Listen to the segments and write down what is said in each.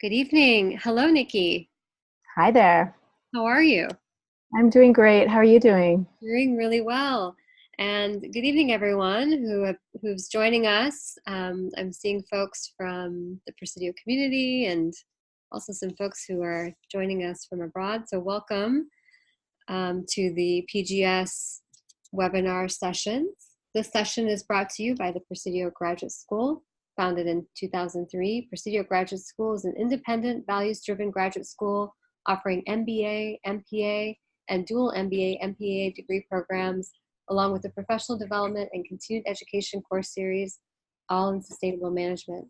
Good evening. Hello, Nikki. Hi there. How are you? I'm doing great. How are you doing? Doing really well. And good evening, everyone who's joining us. I'm seeing folks from the Presidio community and also some folks who are joining us from abroad. So welcome to the PGS webinar sessions. This session is brought to you by the Presidio Graduate School. Founded in 2003, Presidio Graduate School is an independent, values-driven graduate school offering MBA, MPA, and dual MBA, MPA degree programs, along with the professional development and continued education course series, all in sustainable management.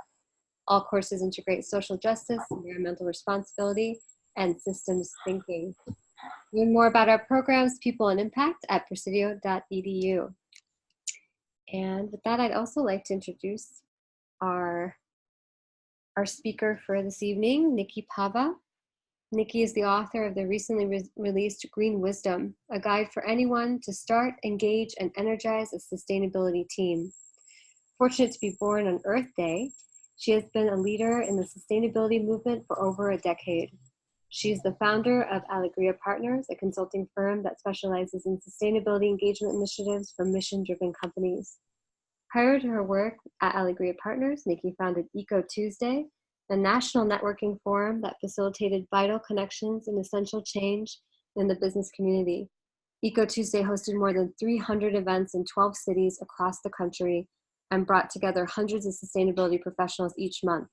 All courses integrate social justice, environmental responsibility, and systems thinking. Learn more about our programs, people, and impact at presidio.edu. And with that, I'd also like to introduce our speaker for this evening, Nikki Pava. Nikki is the author of the recently released Green Wisdom, a guide for anyone to start, engage, and energize a sustainability team. Fortunate to be born on Earth Day, she has been a leader in the sustainability movement for over a decade. She is the founder of Alegria Partners, a consulting firm that specializes in sustainability engagement initiatives for mission-driven companies. Prior to her work at Alegria Partners, Nikki founded Eco Tuesday, a national networking forum that facilitated vital connections and essential change in the business community. Eco Tuesday hosted more than 300 events in 12 cities across the country and brought together hundreds of sustainability professionals each month,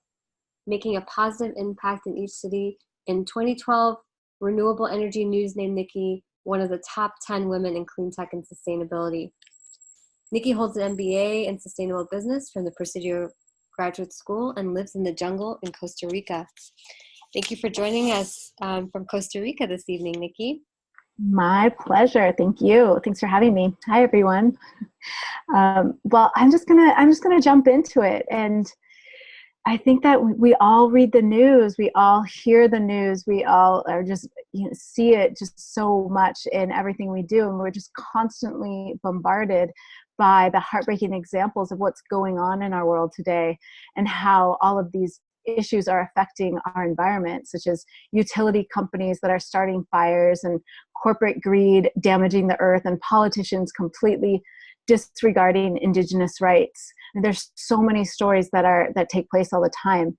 making a positive impact in each city. In 2012, Renewable Energy News named Nikki one of the top 10 women in clean tech and sustainability. Nikki holds an MBA in Sustainable Business from the Presidio Graduate School and lives in the jungle in Costa Rica. Thank you for joining us from Costa Rica this evening, Nikki. My pleasure. Thank you. Thanks for having me. Hi, everyone. Well, I'm just gonna jump into it, and I think that we all read the news, we all hear the news, we all are just see it just so much in everything we do, and we're just constantly bombarded by the heartbreaking examples of what's going on in our world today and how all of these issues are affecting our environment, such as utility companies that are starting fires and corporate greed damaging the earth and politicians completely disregarding indigenous rights. And there's so many stories that take place all the time.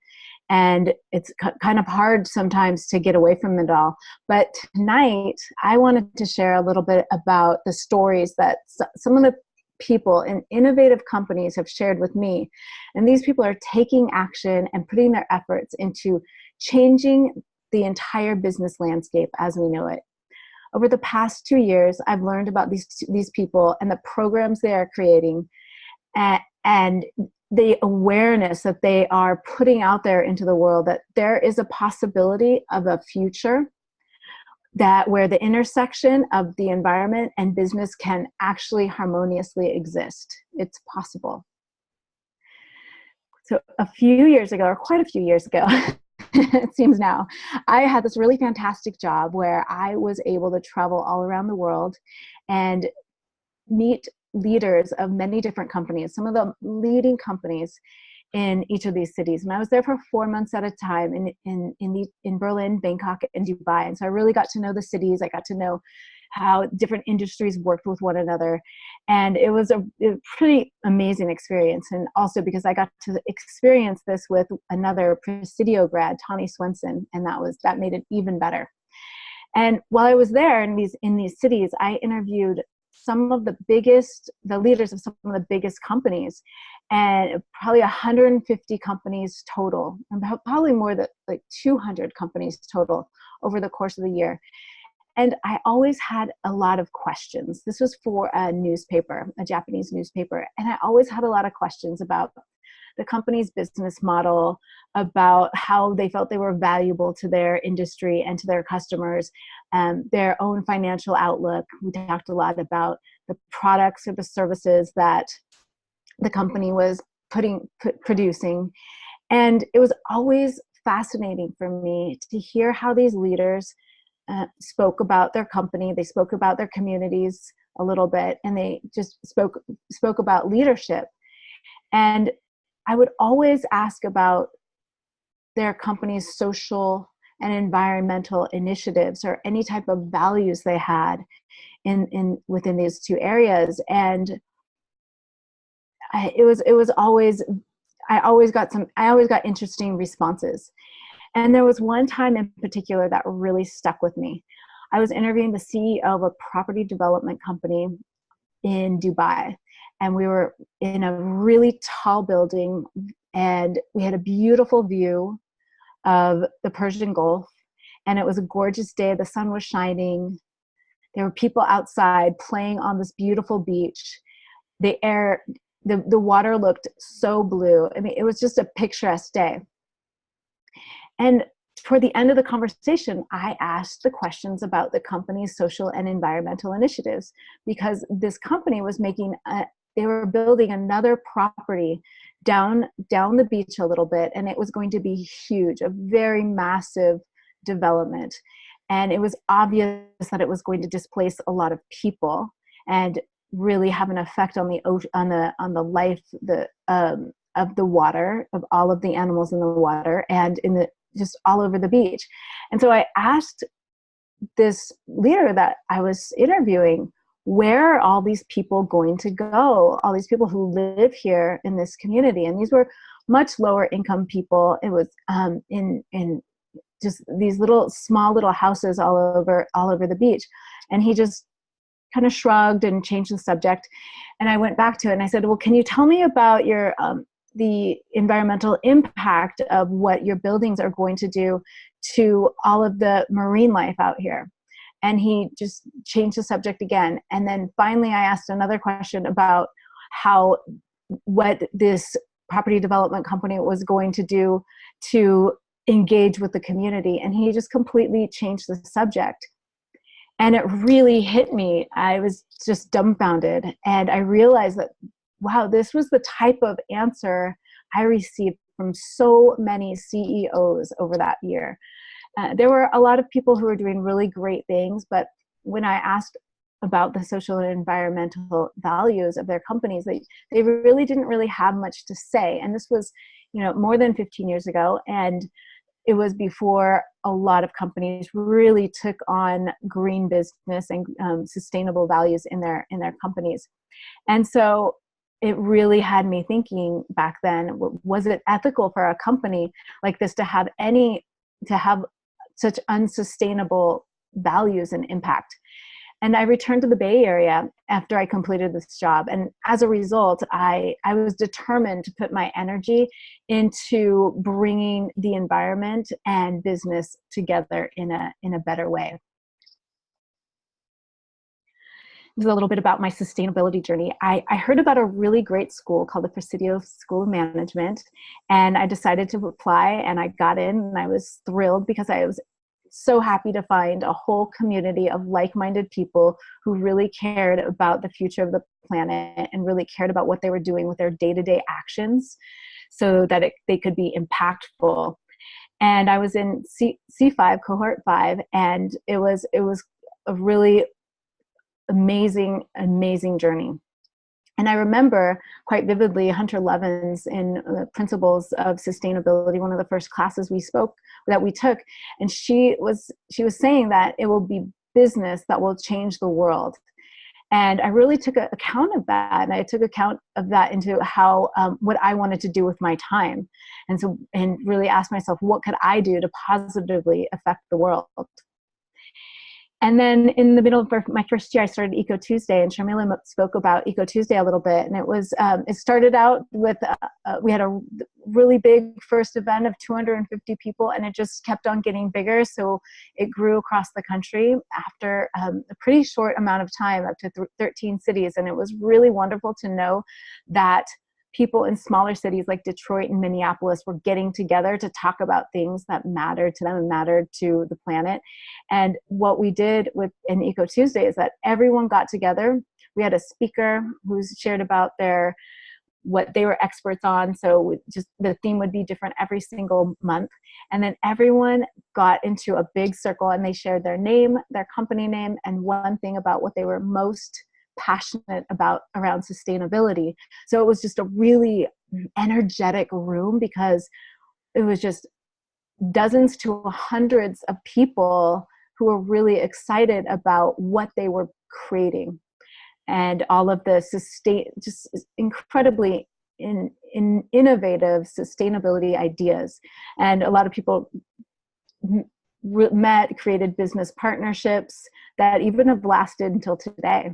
And it's kind of hard sometimes to get away from it all. But tonight, I wanted to share a little bit about the stories that some of the people in innovative companies have shared with me. And these people are taking action and putting their efforts into changing the entire business landscape as we know it. Over the past 2 years, I've learned about these people and the programs they are creating and the awareness that they are putting out there into the world, that there is a possibility of a future where the intersection of the environment and business can actually harmoniously exist. It's possible. So a few years ago, or quite a few years ago, it seems now, I had this really fantastic job where I was able to travel all around the world and meet leaders of many different companies, some of the leading companies in each of these cities. And I was there for 4 months at a time in Berlin, Bangkok, and Dubai. And so I really got to know the cities. I got to know how different industries worked with one another. And it was a pretty amazing experience. And also because I got to experience this with another Presidio grad, Tawny Swenson, and that made it even better. And while I was there in these cities, I interviewed the leaders of some of the biggest companies, and probably 150 companies total, and probably more than like 200 companies total over the course of the year. And I always had a lot of questions. This was for a newspaper, a Japanese newspaper, and I always had a lot of questions about the company's business model, about how they felt they were valuable to their industry and to their customers, their own financial outlook. We talked a lot about the products or the services that the company was producing. And it was always fascinating for me to hear how these leaders spoke about their company. They spoke about their communities a little bit, and they just spoke about leadership. And I would always ask about their company's social and environmental initiatives or any type of values they had in within these two areas. And it was always, I always got interesting responses. And there was one time in particular that really stuck with me. I was interviewing the CEO of a property development company in Dubai, and we were in a really tall building, and we had a beautiful view of the Persian Gulf, and it was a gorgeous day. The sun was shining. There were people outside playing on this beautiful beach. The water looked so blue. I mean, it was just a picturesque day. And toward the end of the conversation, I asked the questions about the company's social and environmental initiatives, because this company was they were building another property down the beach a little bit, and it was going to be huge, a very massive development. And it was obvious that it was going to displace a lot of people and really have an effect on the life of the water, of all of the animals in the water and just all over the beach. And so I asked this leader that I was interviewing, where are all these people going to go? All these people who live here in this community. And these were much lower income people. It was in just these small little houses all over the beach. And he just kind of shrugged and changed the subject. And I went back to it and I said, well, can you tell me about your the environmental impact of what your buildings are going to do to all of the marine life out here? And he just changed the subject again. And then finally I asked another question about what this property development company was going to do to engage with the community. And he just completely changed the subject. And it really hit me. I was just dumbfounded. And I realized that, wow, this was the type of answer I received from so many CEOs over that year. There were a lot of people who were doing really great things, but when I asked about the social and environmental values of their companies, they really didn't really have much to say. And this was, more than 15 years ago. And it was before a lot of companies really took on green business and sustainable values in their companies. And so it really had me thinking back then, was it ethical for a company like this to have such unsustainable values and impact? And I returned to the Bay Area after I completed this job. And as a result, I was determined to put my energy into bringing the environment and business together in a better way. This is a little bit about my sustainability journey. I heard about a really great school called the Presidio School of Management, and I decided to apply, and I got in, and I was thrilled because I was so happy to find a whole community of like-minded people who really cared about the future of the planet and really cared about what they were doing with their day-to-day actions so that they could be impactful. And I was in C5, cohort 5, and it was a really amazing journey. And I remember quite vividly Hunter Levin's in Principles of Sustainability, one of the first classes that we took, and she was saying that it will be business that will change the world. And I really took account of that, and I took account of that into how what I wanted to do with my time, and really asked myself, what could I do to positively affect the world? And then in the middle of my first year, I started Eco Tuesday, and Sharmila spoke about Eco Tuesday a little bit. And it started out with, we had a really big first event of 250 people, and it just kept on getting bigger. So it grew across the country after a pretty short amount of time, up to 13 cities. And it was really wonderful to know that people in smaller cities like Detroit and Minneapolis were getting together to talk about things that mattered to them and mattered to the planet. And what we did in Eco Tuesday is that everyone got together. We had a speaker who shared about what they were experts on. So the theme would be different every single month. And then everyone got into a big circle, and they shared their name, their company name, and one thing about what they were most passionate about around sustainability. So it was just a really energetic room, because it was just dozens to hundreds of people who were really excited about what they were creating, and all of the just incredibly innovative sustainability ideas. And a lot of people met, created business partnerships that even have lasted until today.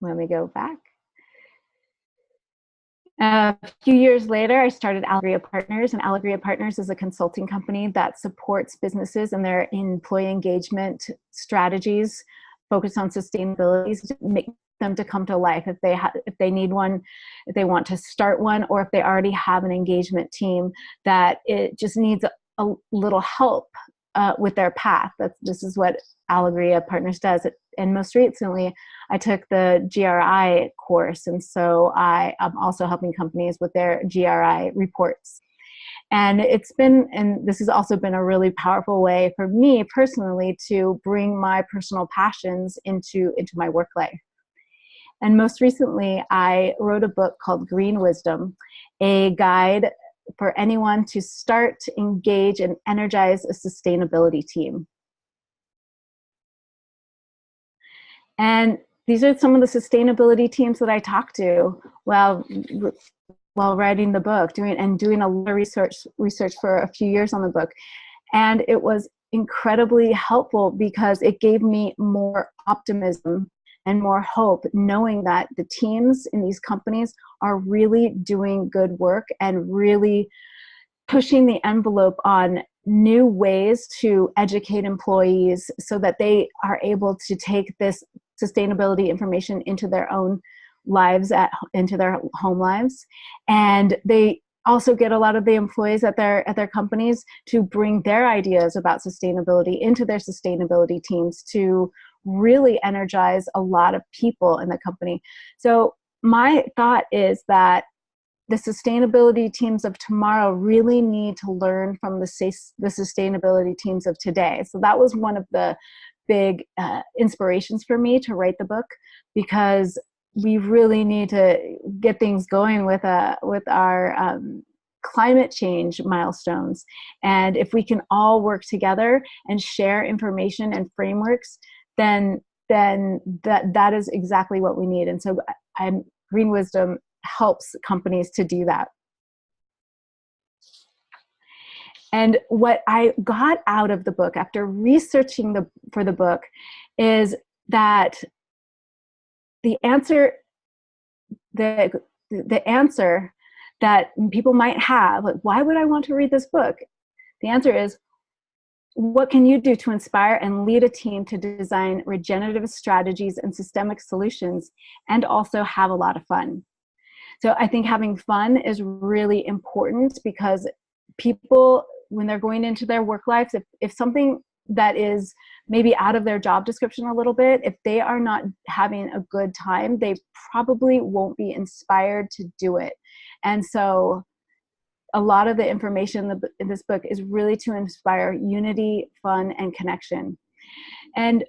Let me go back. A few years later, I started Alegria Partners, and Alegria Partners is a consulting company that supports businesses and their employee engagement strategies focused on sustainability to make them to come to life if they need one, if they want to start one, or if they already have an engagement team that it just needs a little help with their path. This is what Alegria Partners does. And most recently, I took the GRI course, and so I am also helping companies with their GRI reports. And this has also been a really powerful way for me personally to bring my personal passions into my work life. And most recently, I wrote a book called Green Wisdom, a guide for anyone to start, engage, and energize a sustainability team. And these are some of the sustainability teams that I talked to while writing the book, doing a lot of research for a few years on the book. And it was incredibly helpful because it gave me more optimism and more hope, knowing that the teams in these companies are really doing good work and really pushing the envelope on new ways to educate employees so that they are able to take this sustainability information into their own lives, into their home lives. And they also get a lot of the employees at their companies to bring their ideas about sustainability into their sustainability teams to really energize a lot of people in the company. So my thought is that the sustainability teams of tomorrow really need to learn from the sustainability teams of today. So that was one of the big inspirations for me to write the book, because we really need to get things going with our climate change milestones. And if we can all work together and share information and frameworks, then that is exactly what we need. And so Green Wisdom helps companies to do that. And what I got out of the book after researching for the book is that the answer that people might have, like, why would I want to read this book? The answer is, what can you do to inspire and lead a team to design regenerative strategies and systemic solutions and also have a lot of fun? So I think having fun is really important, because people, when they're going into their work lives, if something that is maybe out of their job description a little bit, if they are not having a good time, they probably won't be inspired to do it. And so a lot of the information in this book is really to inspire unity, fun, and connection. And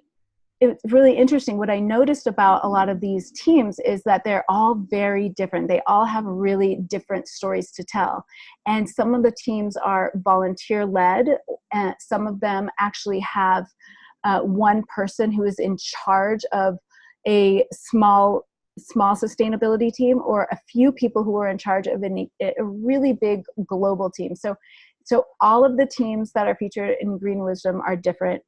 it's really interesting. What I noticed about a lot of these teams is that they're all very different. They all have really different stories to tell. And some of the teams are volunteer-led, and some of them actually have one person who is in charge of a small sustainability team, or a few people who are in charge of a really big global team. So all of the teams that are featured in Green Wisdom are different,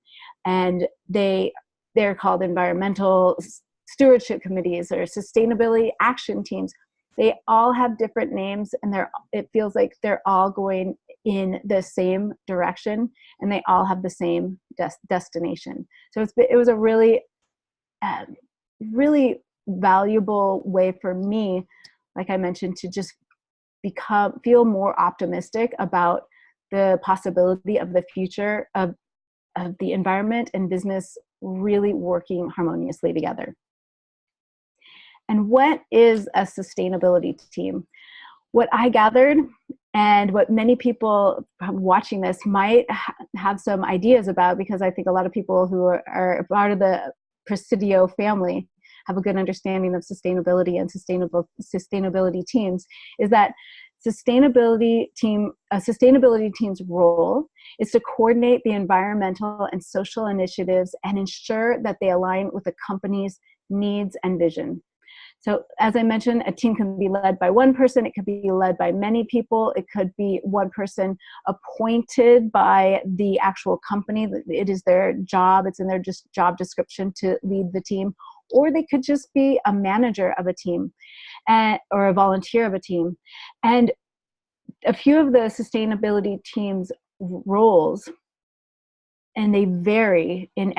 and they're called environmental stewardship committees or sustainability action teams. They all have different names, and it feels like they're all going in the same direction, and they all have the same destination. So it was a really, really valuable way for me, like I mentioned, to just feel more optimistic about the possibility of the future of the environment and business really working harmoniously together. And what is a sustainability team? What I gathered, and what many people watching this might have some ideas about, because I think a lot of people who are part of the Presidio family have a good understanding of sustainability and sustainability teams, is that a sustainability team's role is to coordinate the environmental and social initiatives and ensure that they align with the company's needs and vision. So as I mentioned, a team can be led by one person, it could be led by many people, it could be one person appointed by the actual company. It is their job, it's in their just job description to lead the team, or they could just be a manager of a team or a volunteer of a team. And a few of the sustainability teams' roles, and they vary in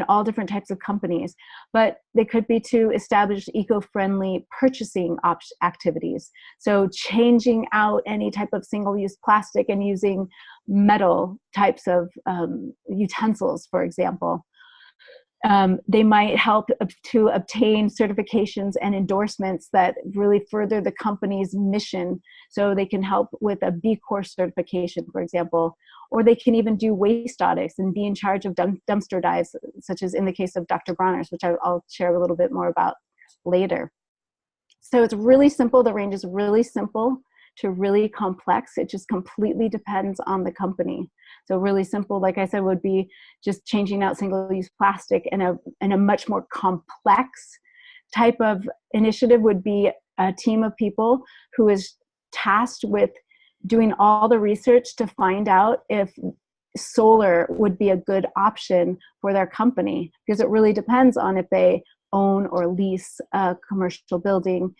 all different types of companies, but they could be to establish eco-friendly purchasing activities. So changing out any type of single-use plastic and using metal types of utensils, for example. They might help to obtain certifications and endorsements that really further the company's mission. So they can help with a B Corp certification, for example, or they can even do waste audits and be in charge of dumpster dives, such as in the case of Dr.Bronner's, which I'll share a little bit more about later. So it's really simple. The range is really simple to really complex. It just completely depends on the company. So really simple, like I said, would be just changing out single-use plastic, and a much more complex type of initiative would be a team of people who is tasked with doing all the research to find out if solar would be a good option for their company, because it really depends on if they own or lease a commercial building,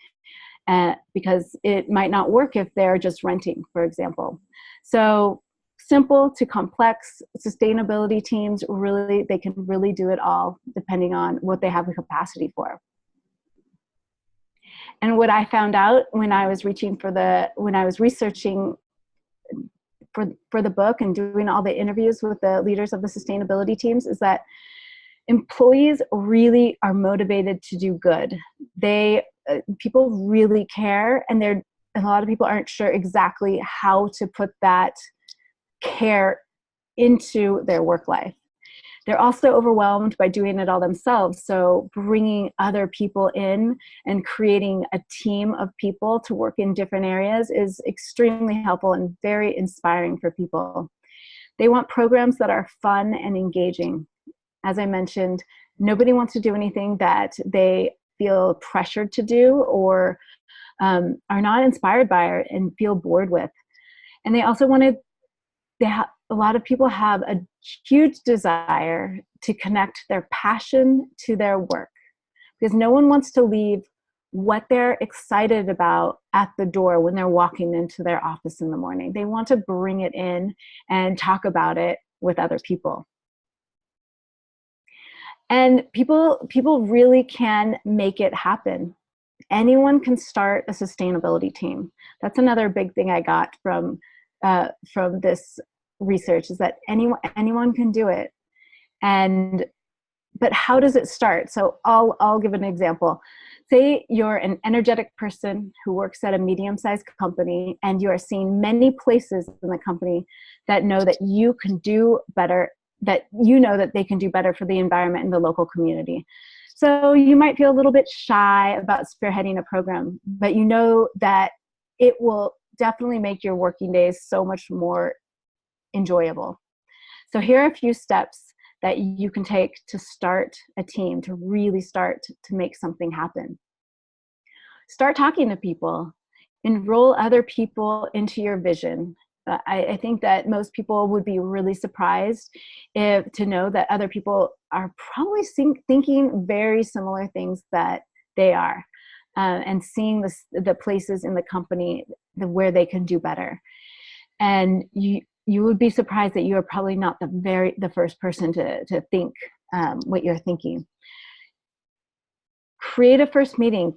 because it might not work if they're just renting, for example. So simple to complex, sustainability teams they can really do it all depending on what they have the capacity for. And what I found out when I was researching for the book and doing all the interviews with the leaders of the sustainability teams is that employees really are motivated to do good. People really care, and a lot of people aren't sure exactly how to put that care into their work life. They're also overwhelmed by doing it all themselves. So bringing other people in and creating a team of people to work in different areas is extremely helpful and very inspiring for people. They want programs that are fun and engaging. As I mentioned, nobody wants to do anything that they feel pressured to do or are not inspired by and feel bored with. And they also a lot of people have a huge desire to connect their passion to their work, because no one wants to leave what they're excited about at the door when they're walking into their office in the morning. They want to bring it in and talk about it with other people. And people really can make it happen. Anyone can start a sustainability team. That's another big thing I got from this research, is that anyone can do it. But how does it start? So I'll give an example. Say you're an energetic person who works at a medium-sized company, and you are seeing many places in the company that know that you can do better, that they can do better for the environment and the local community. So you might feel a little bit shy about spearheading a program, but you know that it will definitely make your working days so much more enjoyable. So here are a few steps that you can take to start a team, to really start to make something happen. Start talking to people. Enroll other people into your vision. I think that most people would be really surprised to know that other people are probably thinking very similar things that they are, and seeing the places in the company where they can do better. And you would be surprised that you are probably not the first person to think what you're thinking. Create a first meeting.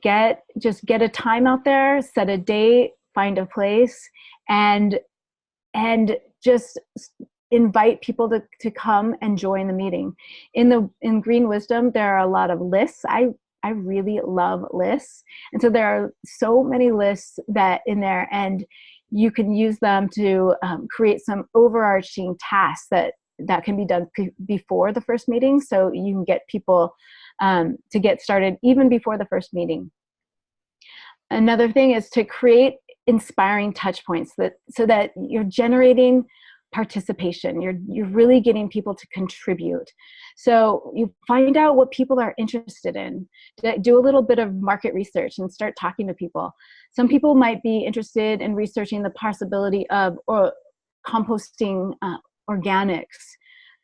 Just get a time out there, set a date, find a place, and just invite people to come and join the meeting. In Green Wisdom, there are a lot of lists. I really love lists. And so there are so many lists that in there, and you can use them to create some overarching tasks that can be done before the first meeting. So you can get people to get started even before the first meeting. Another thing is to create inspiring touch points so that you're generating participation. You're really getting people to contribute. So you find out what people are interested in. Do a little bit of market research and start talking to people. Some people might be interested in researching the possibility of composting organics,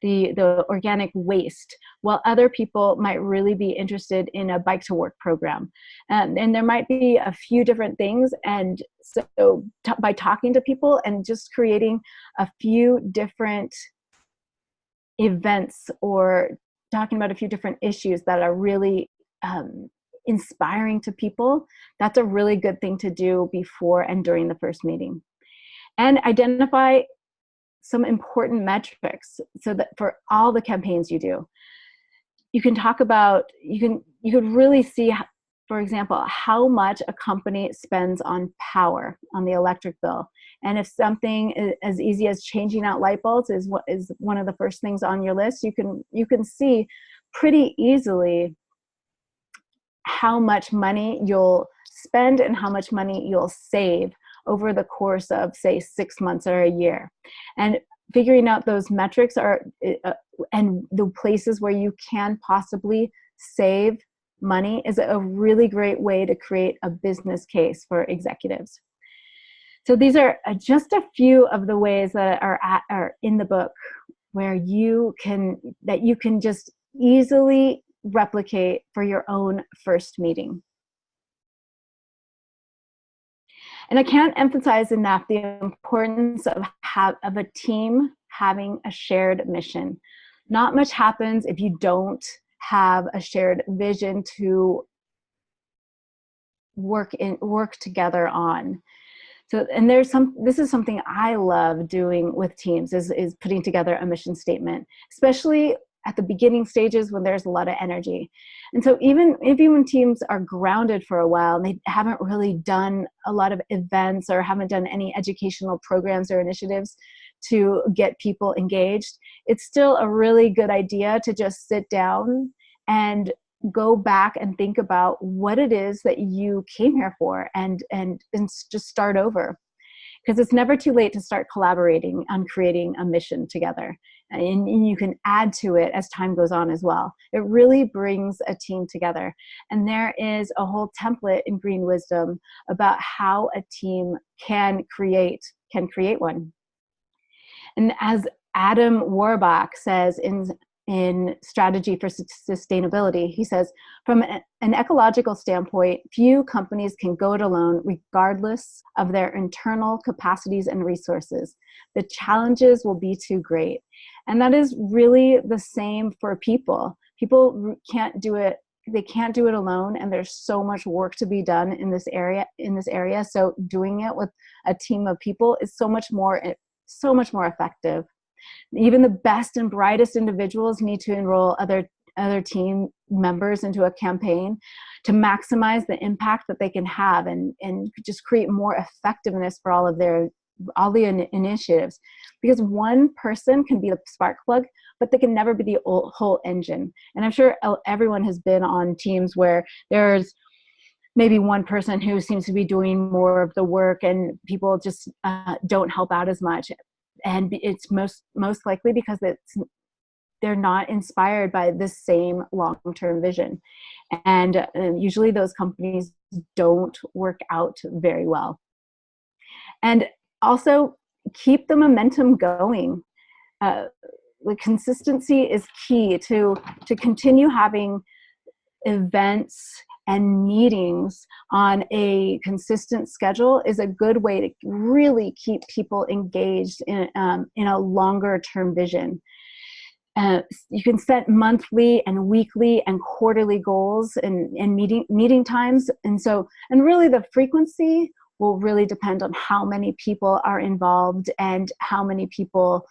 the organic waste, while other people might really be interested in a bike to work program. And there might be a few different things. And so by talking to people and just creating a few different events or talking about a few different issues that are really inspiring to people, that's a really good thing to do before and during the first meeting. And identify some important metrics so that for all the campaigns you do, you can talk about, you could really see, for example, how much a company spends on power, on the electric bill. And if something as easy as changing out light bulbs is one of the first things on your list, you can see pretty easily how much money you'll spend and how much money you'll save over the course of, say, 6 months or a year. And figuring out those metrics and the places where you can possibly save money is a really great way to create a business case for executives. So these are just a few of the ways that are in the book where you can just easily replicate for your own first meeting. And I can't emphasize enough the importance of a team having a shared mission. Not much happens if you don't have a shared vision to work together on. So, and this is something I love doing with teams is putting together a mission statement, especially at the beginning stages when there's a lot of energy. And so even when teams are grounded for a while and they haven't really done a lot of events or haven't done any educational programs or initiatives to get people engaged, it's still a really good idea to just sit down and go back and think about what it is that you came here for and just start over. Because it's never too late to start collaborating on creating a mission together. And you can add to it as time goes on as well. It really brings a team together. And there is a whole template in Green Wisdom about how a team can create one. And as Adam Warbuck says in Strategy for Sustainability, he says, from an ecological standpoint, few companies can go it alone regardless of their internal capacities and resources. The challenges will be too great. And that is really the same for people. People can't do it. They can't do it alone, and there's so much work to be done in this area. So doing it with a team of people is so much more effective. Even the best and brightest individuals need to enroll other team members into a campaign to maximize the impact that they can have and just create more effectiveness for all the initiatives. Because one person can be the spark plug, but they can never be the whole engine. And I'm sure everyone has been on teams where there's maybe one person who seems to be doing more of the work and people just don't help out as much. And it's most likely because they're not inspired by the same long-term vision. And usually those companies don't work out very well. And also keep the momentum going. The consistency is key to continue having events and meetings on a consistent schedule is a good way to really keep people engaged in a longer term vision. You can set monthly and weekly and quarterly goals and meeting times. And really the frequency will really depend on how many people are involved and how many people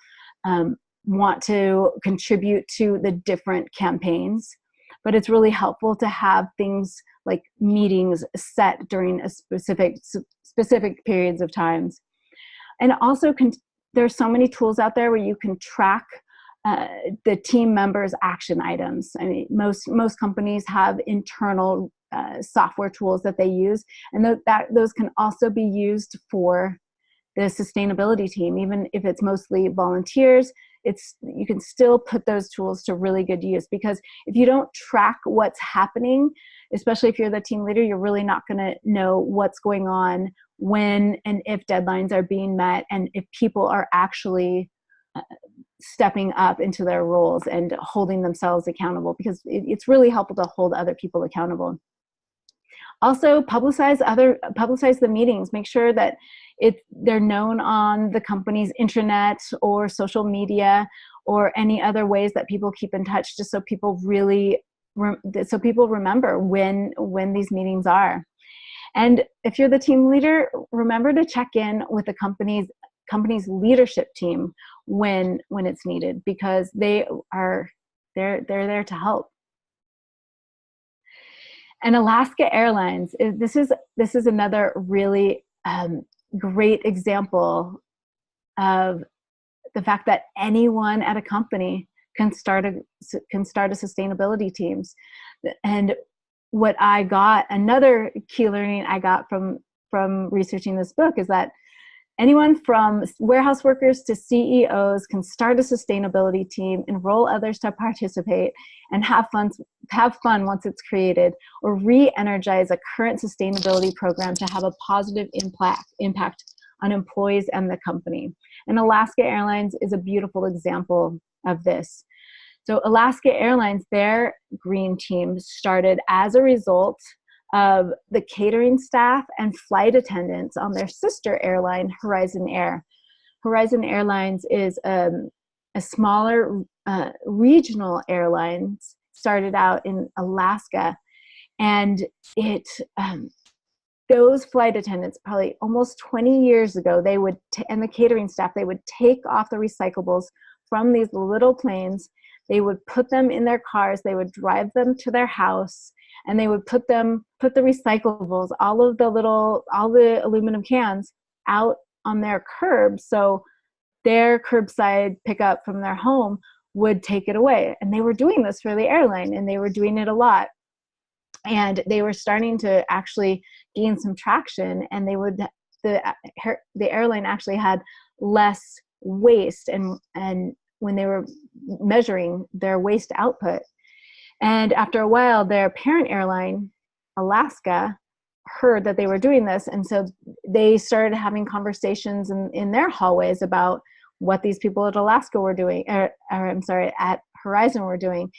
want to contribute to the different campaigns. But it's really helpful to have things like meetings set during a specific periods of times. And also there's so many tools out there where you can track the team members' action items. I mean, most companies have internal software tools that they use, and those can also be used for the sustainability team. Even if it's mostly volunteers, you can still put those tools to really good use, because if you don't track what's happening, especially if you're the team leader, you're really not going to know what's going on, when and if deadlines are being met, and if people are actually stepping up into their roles and holding themselves accountable, because it's really helpful to hold other people accountable. Also, publicize the meetings. Make sure that they're known on the company's intranet or social media or any other ways that people keep in touch, just so people remember when these meetings are. And if you're the team leader, remember to check in with the company's leadership team when it's needed, because they're there to help. And Alaska Airlines, this is another really great example of the fact that anyone at a company can start a sustainability teams. And another key learning I got from researching this book is that anyone from warehouse workers to CEOs can start a sustainability team, enroll others to participate, and have fun once it's created, or re-energize a current sustainability program to have a positive impact on employees and the company. And Alaska Airlines is a beautiful example of this. So Alaska Airlines, their green team started as a result of the catering staff and flight attendants on their sister airline, Horizon Air. Horizon Airlines is a smaller regional airline, started out in Alaska, and those flight attendants, probably almost 20 years ago, and the catering staff, they would take off the recyclables from these little planes. They would put them in their cars. They would drive them to their house, and they would put the recyclables, all the aluminum cans, out on their curb, so their curbside pickup from their home would take it away. And they were doing this for the airline, and they were doing it a lot. And they were starting to actually gain some traction, and the airline actually had less waste, and when they were measuring their waste output. And after a while, their parent airline, Alaska, heard that they were doing this, and so they started having conversations in their hallways about what these people at Alaska were doing, at Horizon were doing.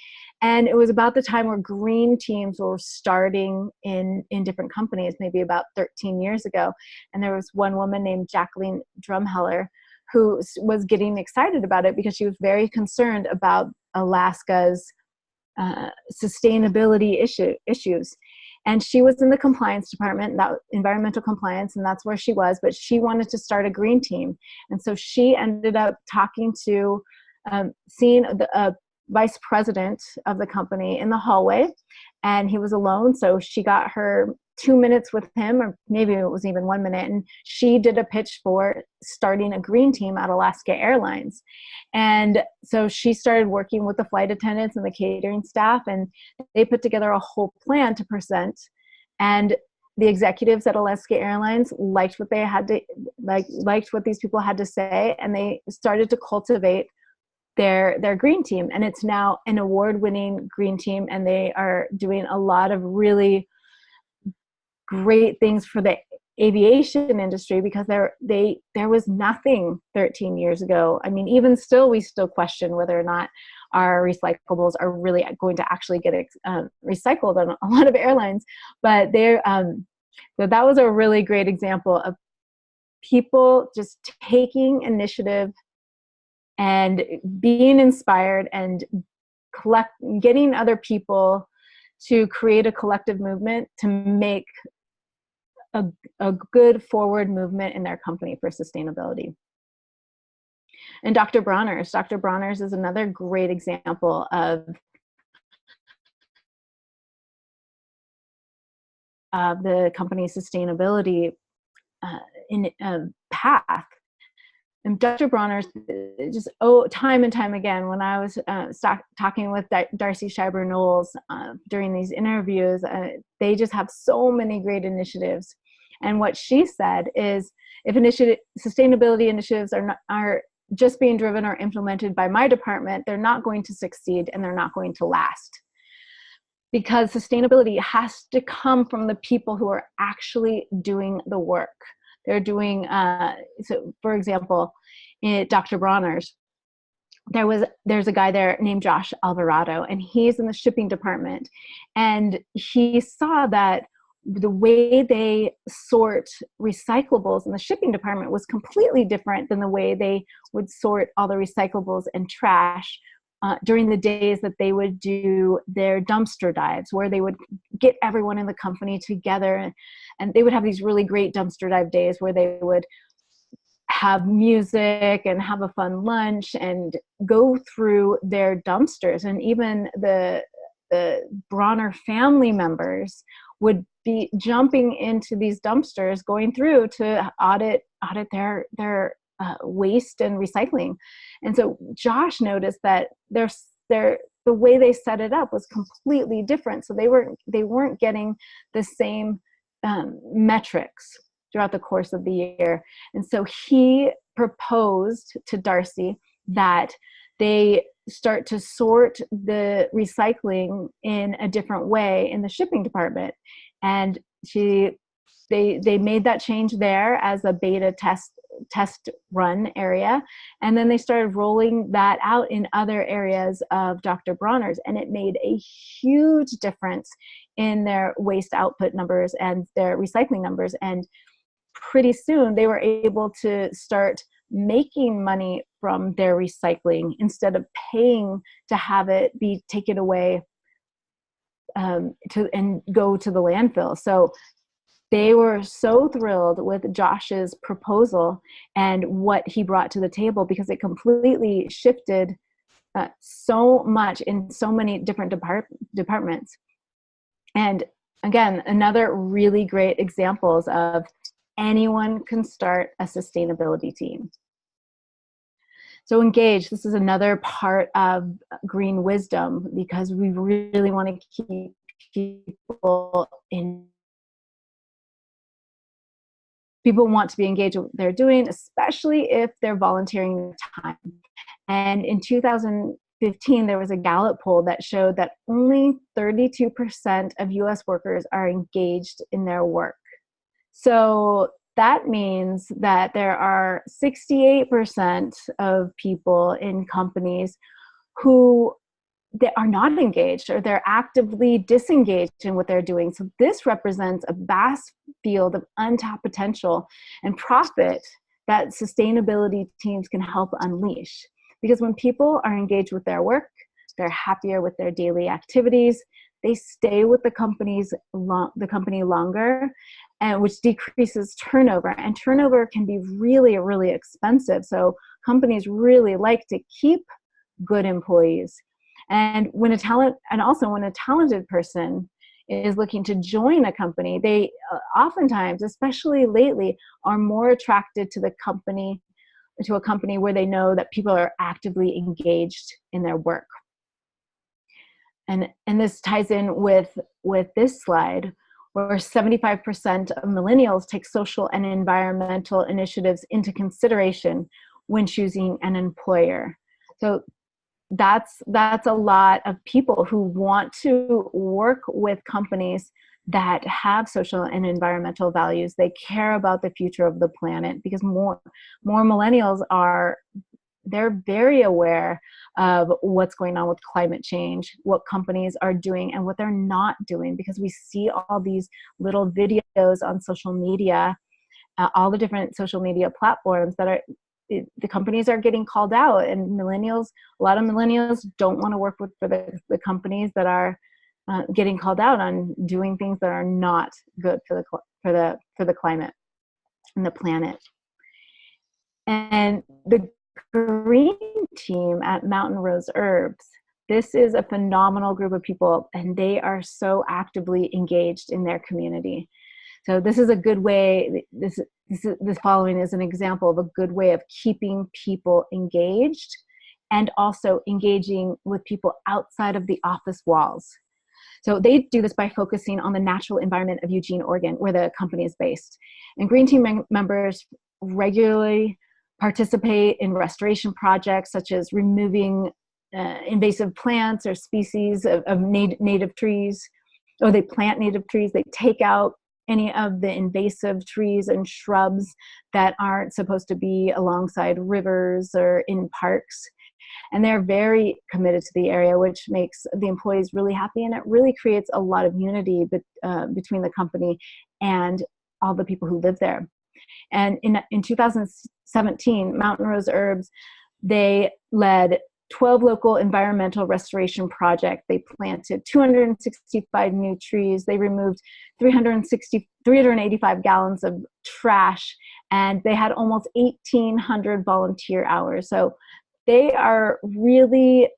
And it was about the time where green teams were starting in different companies, maybe about 13 years ago. And there was one woman named Jacqueline Drumheller who was getting excited about it, because she was very concerned about Alaska's sustainability issues. And she was in the compliance department, that environmental compliance, and that's where she was, but she wanted to start a green team. And so she ended up seeing a vice president of the company in the hallway, and he was alone. So she got her 2 minutes with him, or maybe it was even 1 minute, and she did a pitch for starting a green team at Alaska Airlines. And so she started working with the flight attendants and the catering staff, and they put together a whole plan to present. And the executives at Alaska Airlines liked what these people had to say, and they started to cultivate their green team. And it's now an award-winning green team, and they are doing a lot of really great things for the aviation industry, because there was nothing 13 years ago. I mean, even still, we still question whether or not our recyclables are really going to actually get recycled on a lot of airlines. But so that was a really great example of people just taking initiative and being inspired and getting other people to create a collective movement to make a good forward movement in their company for sustainability. And Dr. Bronner's is another great example of the company's sustainability path. and Dr. Bronner, just time and time again, when I was talking with Darcy Schreiber Knowles during these interviews, they just have so many great initiatives. And what she said is, if sustainability initiatives are just being driven or implemented by my department, they're not going to succeed and they're not going to last. Because sustainability has to come from the people who are actually doing the work. They're doing, so for example, in Dr. Bronner's, there's a guy there named Josh Alvarado, and he's in the shipping department. And he saw that the way they sort recyclables in the shipping department was completely different than the way they would sort all the recyclables and trash during the days that they would do their dumpster dives, where they would get everyone in the company together, and they would have these really great dumpster dive days where they would have music and have a fun lunch and go through their dumpsters. And even the Bronner family members would be jumping into these dumpsters, going through to audit their waste and recycling. And so Josh noticed that the way they set it up was completely different. So they weren't getting the same metrics throughout the course of the year. And so he proposed to Darcy that they start to sort the recycling in a different way in the shipping department. And they made that change there as a beta test run area. And then they started rolling that out in other areas of Dr. Bronner's, and it made a huge difference in their waste output numbers and their recycling numbers. And pretty soon they were able to start making money from their recycling instead of paying to have it be taken away and go to the landfill. So they were so thrilled with Josh's proposal and what he brought to the table, because it completely shifted so much in so many different departments. And again, another really great examples of anyone can start a sustainability team. So engage, this is another part of green wisdom, because we really want to keep people in. People want to be engaged with what they're doing, especially if they're volunteering time. And in 2015, there was a Gallup poll that showed that only 32% of US workers are engaged in their work. So that means that there are 68% of people in companies who they are not engaged, or they're actively disengaged in what they're doing. So this represents a vast field of untapped potential and profit that sustainability teams can help unleash. Because when people are engaged with their work, they're happier with their daily activities, they stay with the company longer, and which decreases turnover. And turnover can be really, really expensive. So companies really like to keep good employees. And when a talented person is looking to join a company, they oftentimes, especially lately, are more attracted to a company where they know that people are actively engaged in their work. And this ties in with this slide, where 75% of millennials take social and environmental initiatives into consideration when choosing an employer. So that's a lot of people who want to work with companies that have social and environmental values. They care about the future of the planet, because more millennials they're very aware of what's going on with climate change, what companies are doing and what they're not doing, because we see all these little videos on social media, all the different social media platforms that the companies are getting called out, and a lot of millennials don't want to work for the companies that are getting called out on doing things that are not good for the climate and the planet. And the green team at Mountain Rose Herbs, this is a phenomenal group of people, and they are so actively engaged in their community. So this is a good way, this following is an example of a good way of keeping people engaged and also engaging with people outside of the office walls. So they do this by focusing on the natural environment of Eugene, Oregon, where the company is based. And Green Team members regularly participate in restoration projects such as removing invasive plants or species of native trees, or they plant native trees. They take out any of the invasive trees and shrubs that aren't supposed to be alongside rivers or in parks. And they're very committed to the area, which makes the employees really happy. And it really creates a lot of unity between the company and all the people who live there. And in 2017, Mountain Rose Herbs, they led 12 local environmental restoration projects. They planted 265 new trees. They removed 385 gallons of trash, and they had almost 1,800 volunteer hours. So they are really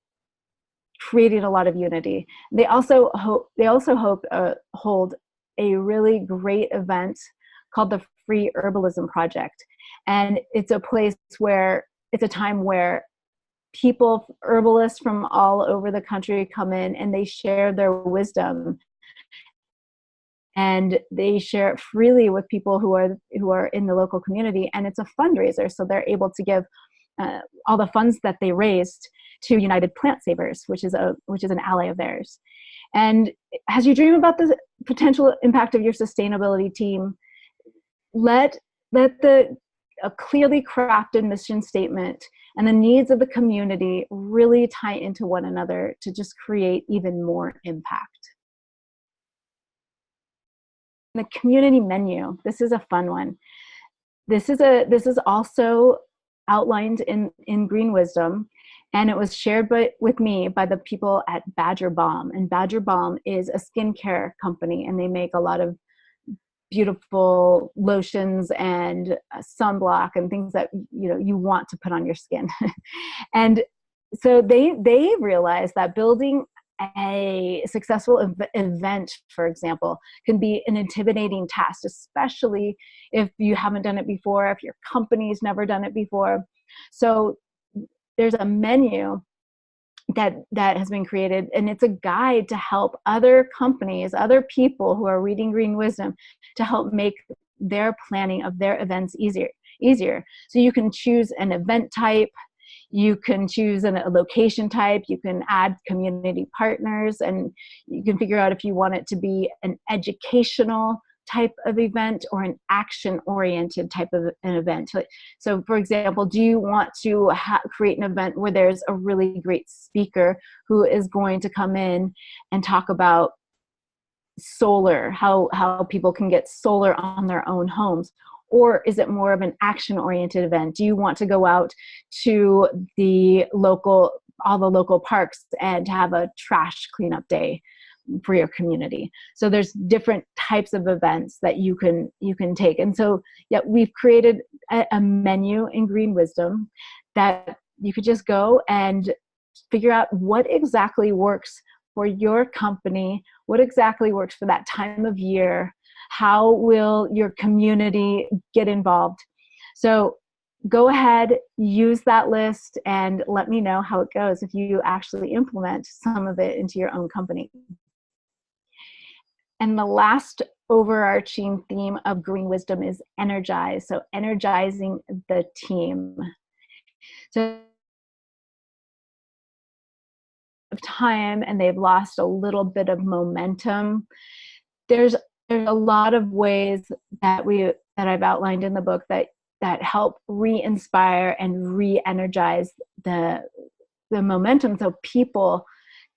creating a lot of unity. They also hold a really great event called the Free Herbalism Project. And it's a place where, it's a time where people, herbalists from all over the country come in and they share their wisdom. And they share it freely with people who are in the local community. And it's a fundraiser, so they're able to give all the funds that they raised to United Plant Savers, which is an ally of theirs. And as you dream about the potential impact of your sustainability team, let a clearly crafted mission statement and the needs of the community really tie into one another to just create even more impact. The community menu, this is a fun one. This is also outlined in Green Wisdom, and it was shared with me by the people at Badger Balm. And Badger Balm is a skincare company, and they make a lot of beautiful lotions and sunblock and things that you want to put on your skin. And so they realized that building a successful event, for example, can be an intimidating task, especially if you haven't done it before, if your company's never done it before. So there's a menu that has been created, and it's a guide to help other companies, other people who are reading Green Wisdom, to help make their planning of their events easier. So you can choose an event type, you can choose a location type, you can add community partners, and you can figure out if you want it to be an educational type of event or an action-oriented type of an event. So for example, do you want to create an event where there's a really great speaker who is going to come in and talk about solar, how people can get solar on their own homes? Or is it more of an action-oriented event? Do you want to go out to all the local parks and have a trash cleanup day for your community? So there's different types of events that you can take. And so we've created a menu in Green Wisdom that you could just go and figure out what exactly works for your company, what exactly works for that time of year. How will your community get involved? So go ahead, use that list, and let me know how it goes if you actually implement some of it into your own company. And the last overarching theme of Green Wisdom is Energize, so energizing the team. So of time, and they've lost a little bit of momentum. There's a lot of ways that I've outlined in the book that help re-inspire and re-energize the momentum, so people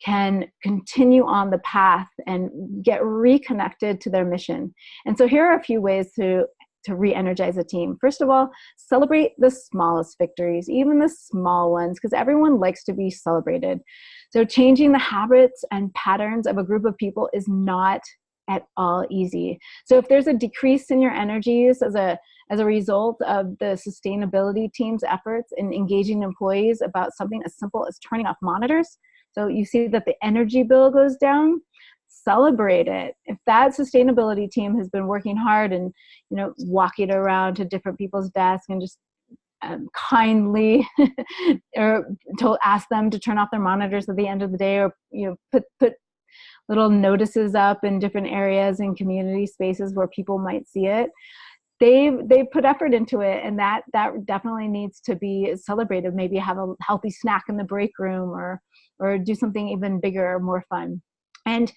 can continue on the path and get reconnected to their mission. And so here are a few ways to re-energize a team. First of all, celebrate the smallest victories, even the small ones, because everyone likes to be celebrated. So changing the habits and patterns of a group of people is not at all easy. So if there's a decrease in your energies as a result of the sustainability team's efforts in engaging employees about something as simple as turning off monitors, so you see that the energy bill goes down, celebrate it. If that sustainability team has been working hard and, walking around to different people's desks and just kindly or to ask them to turn off their monitors at the end of the day, or put little notices up in different areas and community spaces where people might see it. They've put effort into it, and that definitely needs to be celebrated. Maybe have a healthy snack in the break room, or do something even bigger or more fun. And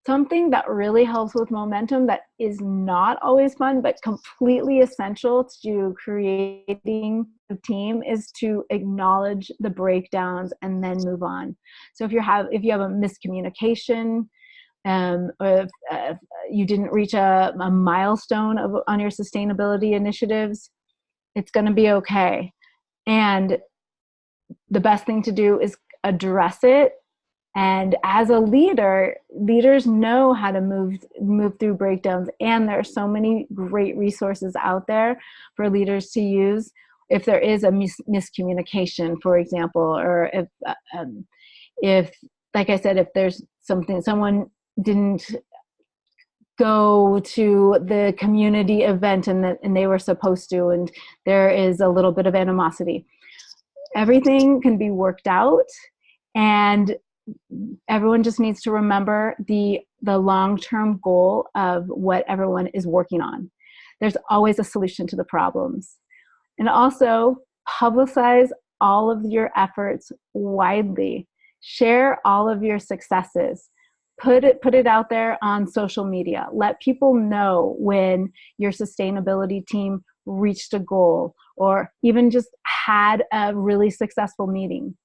something that really helps with momentum that is not always fun, but completely essential to creating the team, is to acknowledge the breakdowns and then move on. So if you have a miscommunication, or if you didn't reach a milestone on your sustainability initiatives, it's going to be okay. And the best thing to do is address it. And as a leader, leaders know how to move through breakdowns. And there are so many great resources out there for leaders to use if there is a miscommunication, for example, or if, like I said, if there's someone didn't go to the community event and they were supposed to, and there is a little bit of animosity. Everything can be worked out, and everyone just needs to remember the long-term goal of what everyone is working on. There's always a solution to the problems. And also publicize all of your efforts widely. Share all of your successes. Put it out there on social media. Let people know when your sustainability team reached a goal, or even just had a really successful meeting,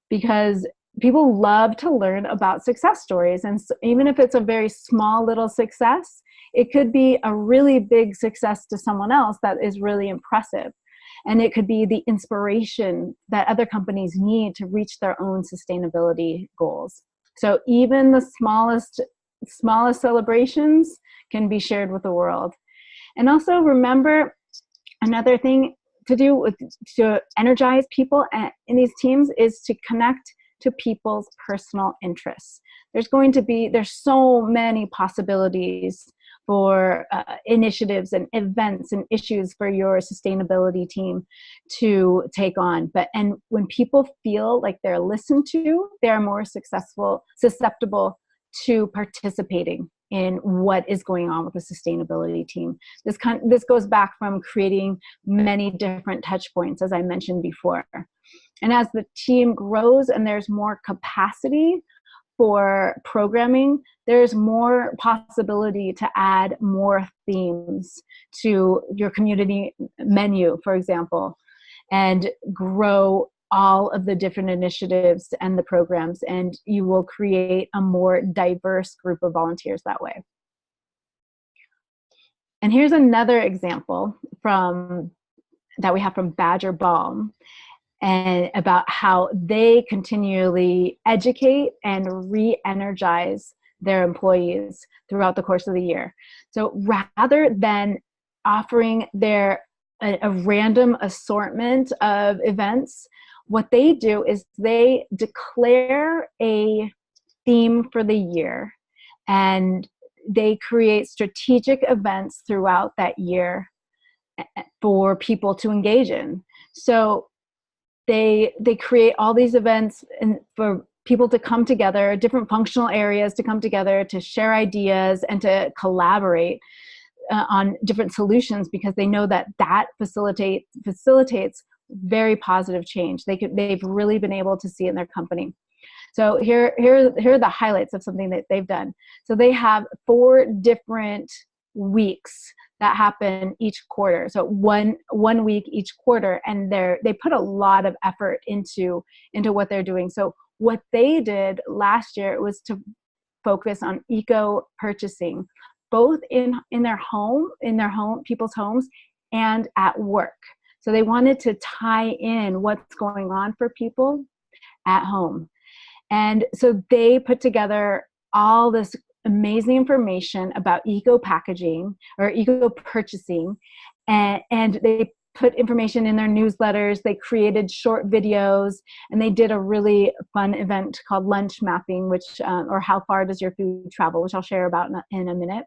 because people love to learn about success stories. And so even if it's a very small little success, it could be a really big success to someone else that is really impressive. And it could be the inspiration that other companies need to reach their own sustainability goals. So even the smallest celebrations can be shared with the world. And also remember, another thing to do to energize people in these teams is to connect to people's personal interests. There's so many possibilities for initiatives and events and issues for your sustainability team to take on. And when people feel like they're listened to, they're more susceptible to participating in what is going on with the sustainability team. This goes back from creating many different touch points, as I mentioned before. And as the team grows and there's more capacity for programming, there's more possibility to add more themes to your community menu, for example, and grow all of the different initiatives and the programs, and you will create a more diverse group of volunteers that way. And here's another example that we have from Badger Balm, and about how they continually educate and re-energize their employees throughout the course of the year. So rather than offering a random assortment of events, what they do is they declare a theme for the year, and they create strategic events throughout that year for people to engage in. So they create all these events and for people to come together, different functional areas to come together to share ideas and to collaborate on different solutions, because they know that facilitates very positive change. They've really been able to see in their company. So here are the highlights of something that they've done. So they have 4 different weeks that happen each quarter. So one week each quarter, and they put a lot of effort into what they're doing. So what they did last year was to focus on eco purchasing, both in their home, people's homes, and at work. So they wanted to tie in what's going on for people at home. And so they put together all this amazing information about eco packaging or eco purchasing, and they put information in their newsletters. They created short videos, and they did a really fun event called Lunch Mapping, which or How Far Does Your Food Travel, which I'll share about in a minute.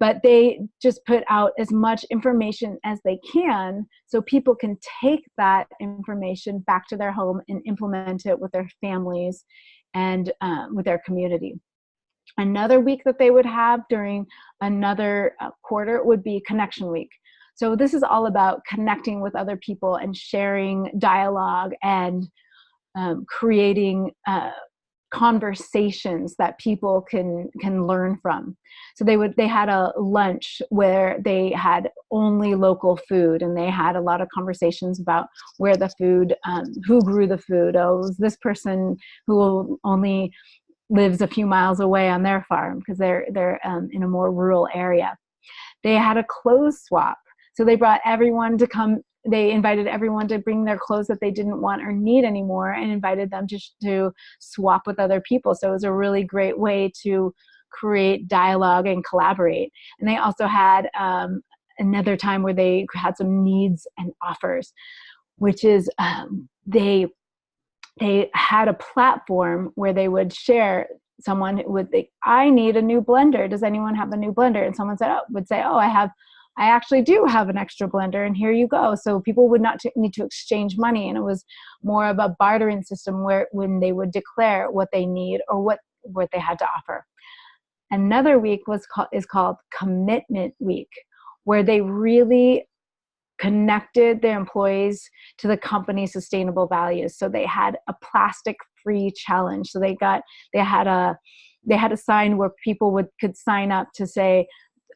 But they just put out as much information as they can so people can take that information back to their home and implement it with their families and with their community. Another week that they would have during another quarter would be Connection Week. So this is all about connecting with other people and sharing dialogue and creating conversations that people can learn from. So they had a lunch where they had only local food, and they had a lot of conversations about where the food, who grew the food. Oh, it was this person who only lives a few miles away on their farm because they're in a more rural area. They had a clothes swap. So they brought everyone to come. They invited everyone to bring their clothes that they didn't want or need anymore, and invited them to swap with other people. So it was a really great way to create dialogue and collaborate. And they also had another time where they had some needs and offers, which is they had a platform where they would share. Someone would think, I need a new blender. Does anyone have a new blender? And someone would say, I actually do have an extra blender, and here you go. So people would not need to exchange money, and it was more of a bartering system when they would declare what they need or what they had to offer. Another week is called Commitment Week, where they really connected their employees to the company's sustainable values. So they had a plastic-free challenge. So they had a sign where people could sign up to say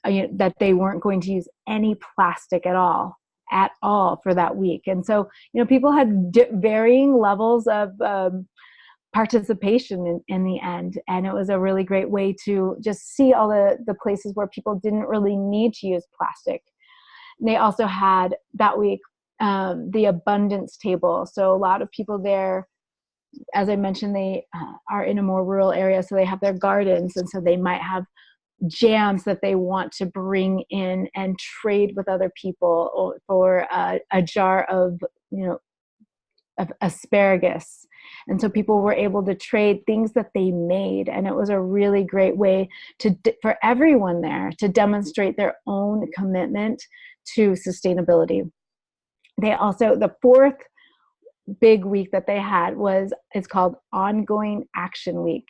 that they weren't going to use any plastic at all for that week. And so, people had varying levels of participation in the end. And it was a really great way to just see all the places where people didn't really need to use plastic. And they also had that week the abundance table. So a lot of people there, as I mentioned, they are in a more rural area, so they have their gardens, and so they might have jams that they want to bring in and trade with other people for a jar of asparagus. And so people were able to trade things that they made, and it was a really great way for everyone there to demonstrate their own commitment to sustainability. The fourth big week that they had it's called Ongoing Action Week.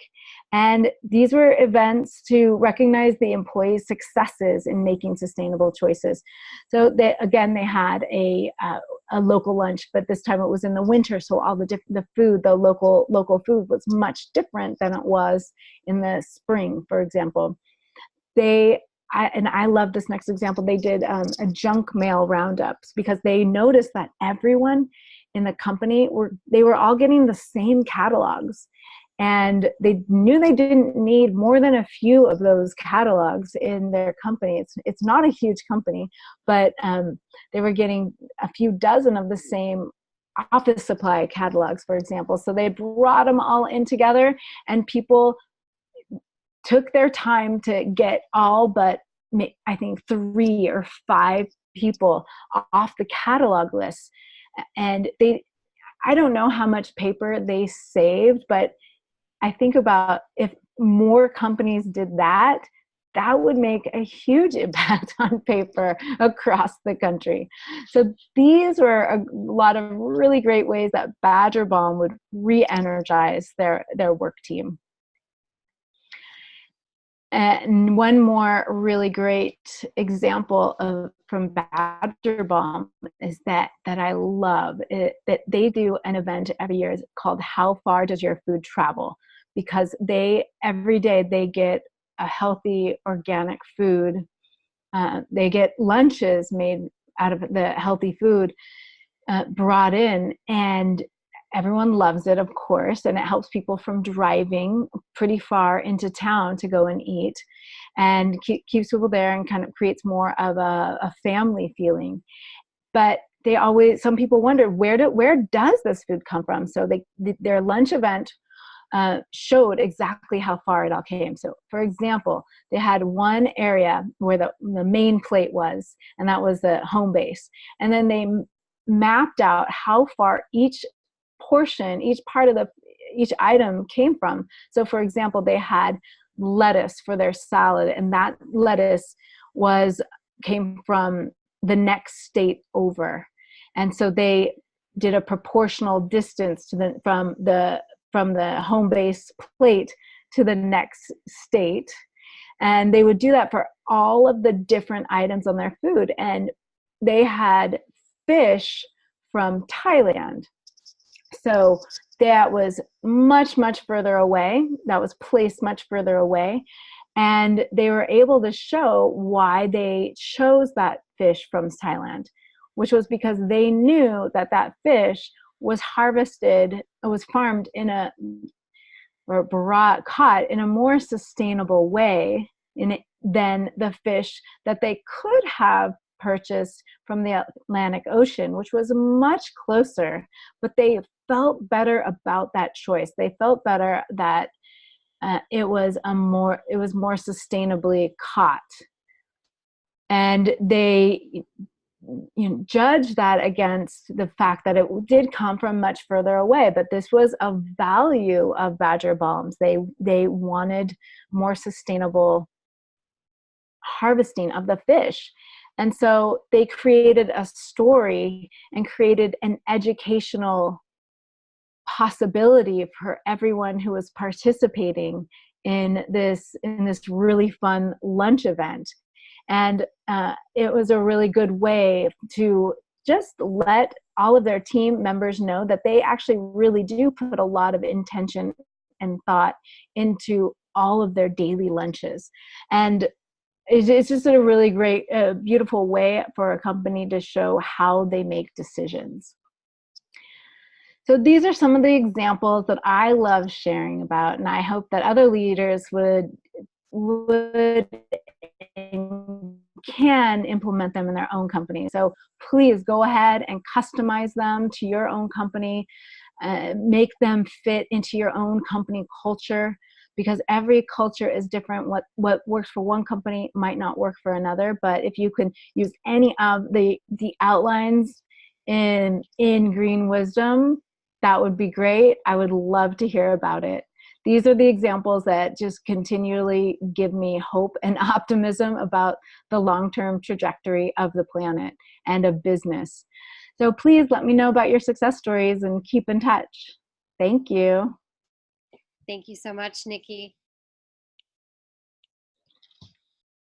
And these were events to recognize the employees' successes in making sustainable choices. So they had a local lunch, but this time it was in the winter. So all the local food was much different than it was in the spring, for example. I love this next example. They did a junk mail roundups because they noticed that everyone in the company were all getting the same catalogs, and they knew they didn't need more than a few of those catalogs in their company. It's not a huge company, but they were getting a few dozen of the same office supply catalogs, for example. So they brought them all in together, and people took their time to get all but I think 3 or 5 people off the catalog list. And I don't know how much paper they saved, but I think about if more companies did that would make a huge impact on paper across the country. So these were a lot of really great ways that Badger Balm would re-energize their work team. And one more really great example from Badger Balm is that I love that they do an event every year called How Far Does Your Food Travel? Because every day they get a healthy organic food. They get lunches made out of the healthy food brought in, and everyone loves it, of course, and it helps people from driving pretty far into town to go and eat, and keeps people there and kind of creates more of a family feeling. But some people wonder, where does this food come from? So their lunch event showed exactly how far it all came. So, for example, they had one area where the main plate was, and that was the home base. And then they mapped out how far each portion, each part of each item came from. So, for example, they had lettuce for their salad, and that lettuce came from the next state over. And so they did a proportional distance from the home base plate to the next state. And they would do that for all of the different items on their food. And they had fish from Thailand. So that was much, much further away. That was placed much further away. And they were able to show why they chose that fish from Thailand, which was because they knew that that fish was farmed caught in a more sustainable way than the fish that they could have purchased from the Atlantic Ocean, which was much closer. But they felt better about that choice. They felt better that it was more sustainably caught, and they judge that against the fact that it did come from much further away. But this was a value of Badger Balms. They wanted more sustainable harvesting of the fish. And so they created a story and created an educational possibility for everyone who was participating in this really fun lunch event. And it was a really good way to just let all of their team members know that they actually really do put a lot of intention and thought into all of their daily lunches. And it's just a really great, beautiful way for a company to show how they make decisions. So these are some of the examples that I love sharing about, and I hope that other leaders would and can implement them in their own company. So please go ahead and customize them to your own company, make them fit into your own company culture, because every culture is different. What works for one company might not work for another. But if you can use any of the outlines in Green Wisdom, that would be great. I would love to hear about it. These are the examples that just continually give me hope and optimism about the long-term trajectory of the planet and of business. So please let me know about your success stories and keep in touch. Thank you. Thank you so much, Nikki.